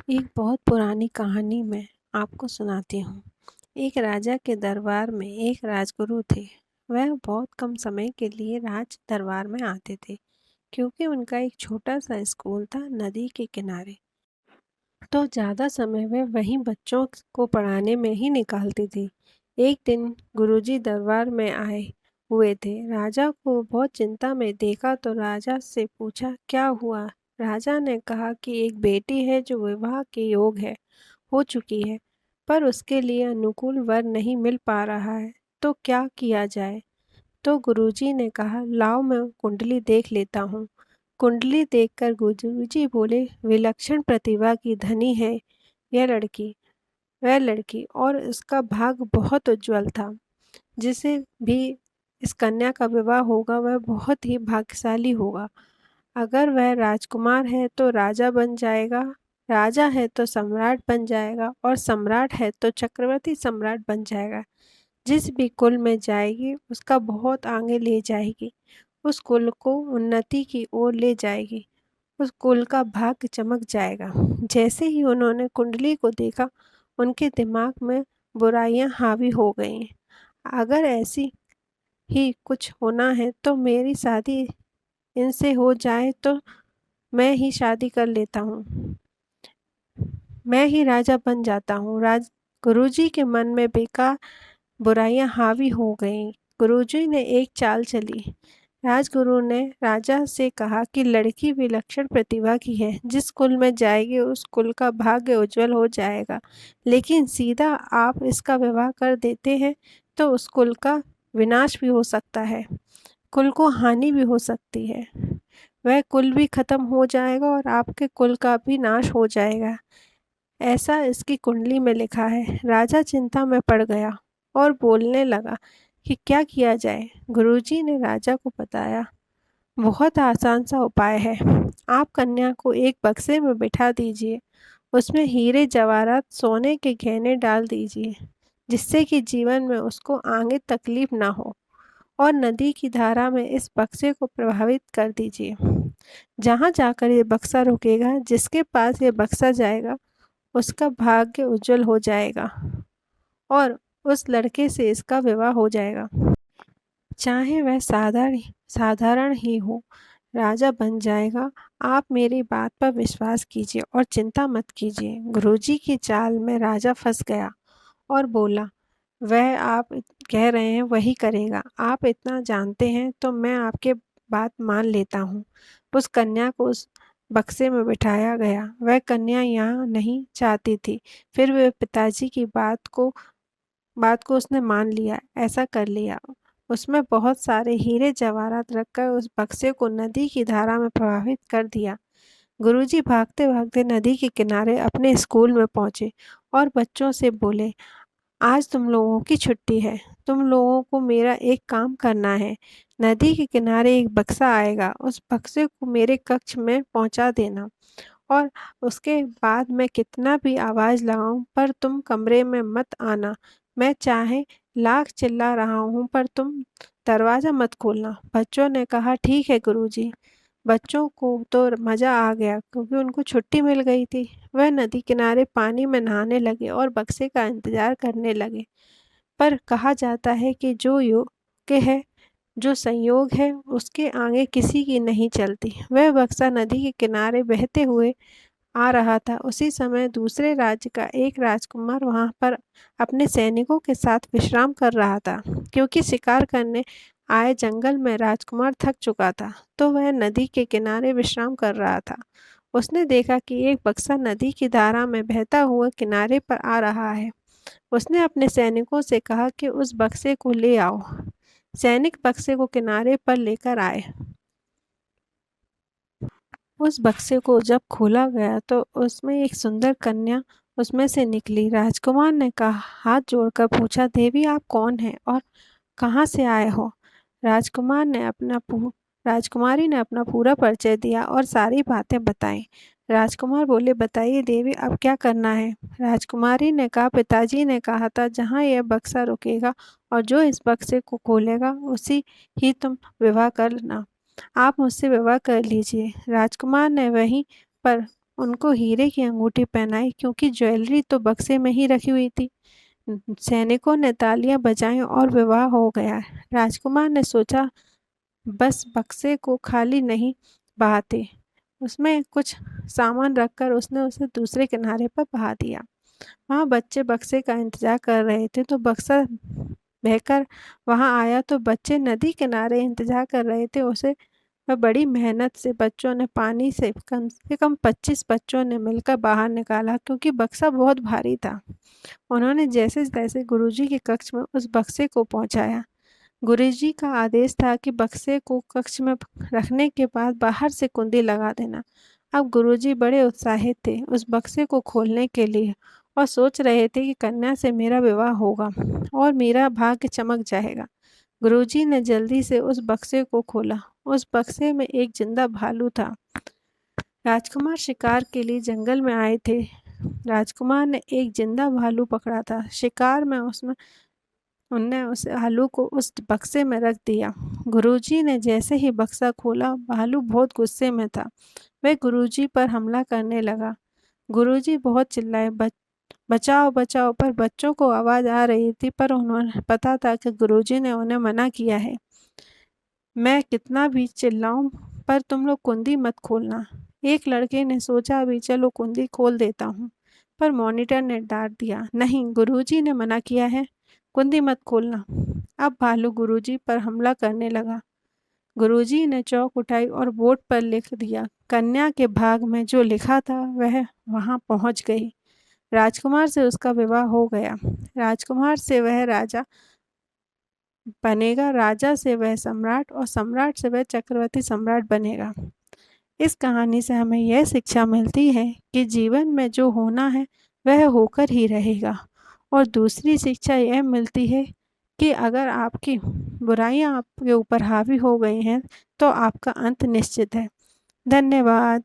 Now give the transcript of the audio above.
एक बहुत पुरानी कहानी मैं आपको सुनाती हूँ। एक राजा के दरबार में एक राजगुरु थे। वह बहुत कम समय के लिए राज दरबार में आते थे, क्योंकि उनका एक छोटा सा स्कूल था नदी के किनारे। तो ज़्यादा समय वे वहीं बच्चों को पढ़ाने में ही निकालती थी। एक दिन गुरुजी दरबार में आए हुए थे। राजा को बहुत चिंता में देखा तो राजा से पूछा, क्या हुआ? राजा ने कहा कि एक बेटी है जो विवाह के योग है, हो चुकी है, पर उसके लिए अनुकूल वर नहीं मिल पा रहा है। तो क्या किया जाए? तो गुरुजी ने कहा, लाओ मैं कुंडली देख लेता हूँ। कुंडली देखकर गुरुजी बोले, विलक्षण प्रतिभा की धनी है यह लड़की, वह लड़की, और इसका भाग्य बहुत उज्जवल था। जिसे भी इस कन्या का विवाह होगा वह बहुत ही भाग्यशाली होगा। अगर वह राजकुमार है तो राजा बन जाएगा, राजा है तो सम्राट बन जाएगा, और सम्राट है तो चक्रवर्ती सम्राट बन जाएगा। जिस भी कुल में जाएगी उसका बहुत आगे ले जाएगी, उस कुल को उन्नति की ओर ले जाएगी, उस कुल का भाग्य चमक जाएगा। जैसे ही उन्होंने कुंडली को देखा, उनके दिमाग में बुराइयां हावी हो गईं। अगर ऐसी ही कुछ होना है तो मेरी शादी इनसे हो जाए तो मैं ही शादी कर लेता हूँ, मैं ही राजा बन जाता हूँ। गुरुजी के मन में बेकार बुराइयां हावी हो गईं। गुरुजी ने एक चाल चली। राजगुरु ने राजा से कहा कि लड़की विलक्षण प्रतिभा की है, जिस कुल में जाएगी उस कुल का भाग्य उज्जवल हो जाएगा। लेकिन सीधा आप इसका विवाह कर देते हैं तो उस कुल का विनाश भी हो सकता है, कुल को हानि भी हो सकती है। वह कुल भी खत्म हो जाएगा और आपके कुल का भी नाश हो जाएगा। ऐसा इसकी कुंडली में लिखा है। राजा चिंता में पड़ गया और बोलने लगा कि क्या किया जाए। गुरुजी ने राजा को बताया, बहुत आसान सा उपाय है। आप कन्या को एक बक्से में बिठा दीजिए, उसमें हीरे जवाहरात सोने के गहने डाल दीजिए, जिससे कि जीवन में उसको आगे तकलीफ ना हो, और नदी की धारा में इस बक्से को प्रभावित कर दीजिए। जहाँ जाकर ये बक्सा रुकेगा, जिसके पास ये बक्सा जाएगा उसका भाग्य उज्जवल हो जाएगा और उस लड़के से इसका विवाह हो जाएगा। चाहे वह साधारण ही हो, राजा बन जाएगा। आप मेरी बात पर विश्वास कीजिए और चिंता मत कीजिए। गुरुजी की चाल में राजा फंस गया और बोला, वह आप कह रहे हैं वही करेगा। आप इतना जानते हैं तो मैं आपके बात मान लेता हूँ। उस कन्या को उस बक्से में बिठाया गया। वह कन्या यहाँ नहीं चाहती थी, फिर वह पिताजी की बात को उसने मान लिया, ऐसा कर लिया। उसमें बहुत सारे हीरे जवाहरात रखकर उस बक्से को नदी की धारा में प्रवाहित कर दिया। गुरुजी भागते भागते नदी के किनारे अपने स्कूल में पहुंचे और बच्चों से बोले, आज तुम लोगों की छुट्टी है। तुम लोगों को मेरा एक काम करना है। नदी के किनारे एक बक्सा आएगा, उस बक्से को मेरे कक्ष में पहुंचा देना, और उसके बाद मैं कितना भी आवाज़ लगाऊं पर तुम कमरे में मत आना। मैं चाहे लाख चिल्ला रहा हूँ पर तुम दरवाज़ा मत खोलना। बच्चों ने कहा, ठीक है गुरुजी। बच्चों को तो मज़ा आ गया, क्योंकि उनको छुट्टी मिल गई थी। वह नदी किनारे पानी में नहाने लगे और बक्से का इंतजार करने लगे। पर कहा जाता है कि जो योग्य है, जो संयोग है, उसके आगे किसी की नहीं चलती। वह बक्सा नदी के किनारे बहते हुए आ रहा था। उसी समय दूसरे राज्य का एक राजकुमार वहां पर अपने सैनिकों के साथ विश्राम कर रहा था। क्योंकि शिकार करने आए जंगल में राजकुमार थक चुका था, तो वह नदी के किनारे विश्राम कर रहा था। उसने देखा कि एक बक्सा नदी की धारा में बहता हुआ किनारे पर आ रहा है। उसने अपने सैनिकों से कहा कि उस बक्से को ले आओ। सैनिक बक्से को किनारे पर लेकर आए। उस बक्से को जब खोला गया तो उसमें एक सुंदर कन्या उसमें से निकली। राजकुमार ने कहा, हाथ जोड़कर पूछा, देवी आप कौन हैं और कहाँ से आए हो? राजकुमार ने अपना पू राजकुमारी ने अपना पूरा परिचय दिया और सारी बातें बताईं। राजकुमार बोले, बताइए देवी, अब क्या करना है? राजकुमारी ने कहा, पिताजी ने कहा था जहाँ यह बक्सा रुकेगा और जो इस बक्से को खोलेगा उसी ही तुम विवाह करना। आप मुझसे विवाह कर लीजिए। राजकुमार ने वहीं पर उनको हीरे की अंगूठी पहनाई क्योंकि ज्वेलरी तो बक्से में ही रखी हुई थी। सैनिकों ने तालियां बजाईं और विवाह हो गया। राजकुमार ने सोचा बस बक्से को खाली नहीं बहाते, उसमें कुछ सामान रखकर उसने उसे दूसरे किनारे पर बहा दिया। वहाँ बच्चे बक्से का इंतजार कर रहे थे तो बक्सा बहकर वहाँ आया तो बच्चे नदी किनारे इंतजार कर रहे थे उसे। वह बड़ी मेहनत से बच्चों ने पानी से कम से कम 25 बच्चों ने मिलकर बाहर निकाला क्योंकि बक्सा बहुत भारी था। उन्होंने जैसे तैसे गुरुजी के कक्ष में उस बक्से को पहुंचाया। गुरुजी का आदेश था कि बक्से को कक्ष में रखने के बाद बाहर से कुंडी लगा देना। अब गुरुजी बड़े उत्साहित थे उस बक्से को खोलने के लिए और सोच रहे थे कि कन्या से मेरा विवाह होगा और मेरा भाग्य चमक जाएगा। गुरुजी ने जल्दी से उस बक्से को खोला। उस बक्से में एक जिंदा भालू था। राजकुमार शिकार के लिए जंगल में आए थे। राजकुमार ने एक जिंदा भालू पकड़ा था। शिकार में उसमें उनने उस भालू को उस बक्से में रख दिया। गुरुजी ने जैसे ही बक्सा खोला, भालू बहुत गुस्से में था। वह गुरुजी पर हमला करने लगा। गुरुजी बहुत चिल्लाए, बचाओ बचाओ, पर बच्चों को आवाज़ आ रही थी पर उन्हें पता था कि गुरुजी ने उन्हें मना किया है। मैं कितना भी चिल्लाऊं पर तुम लोग कुंडी मत खोलना। एक लड़के ने सोचा अभी चलो कुंडी खोल देता हूँ, पर मॉनिटर ने डांट दिया, नहीं गुरुजी ने मना किया है, कुंडी मत खोलना। अब भालू गुरुजी पर हमला करने लगा। गुरुजी ने चौक उठाई और बोर्ड पर लिख दिया। कन्या के भाग में जो लिखा था वह वहां पहुंच गई। राजकुमार से उसका विवाह हो गया। राजकुमार से वह राजा बनेगा, राजा से वह सम्राट और सम्राट से वह चक्रवर्ती सम्राट बनेगा। इस कहानी से हमें यह शिक्षा मिलती है कि जीवन में जो होना है वह होकर ही रहेगा। और दूसरी शिक्षा यह मिलती है कि अगर आपकी बुराइयां आपके ऊपर हावी हो गई हैं तो आपका अंत निश्चित है। धन्यवाद।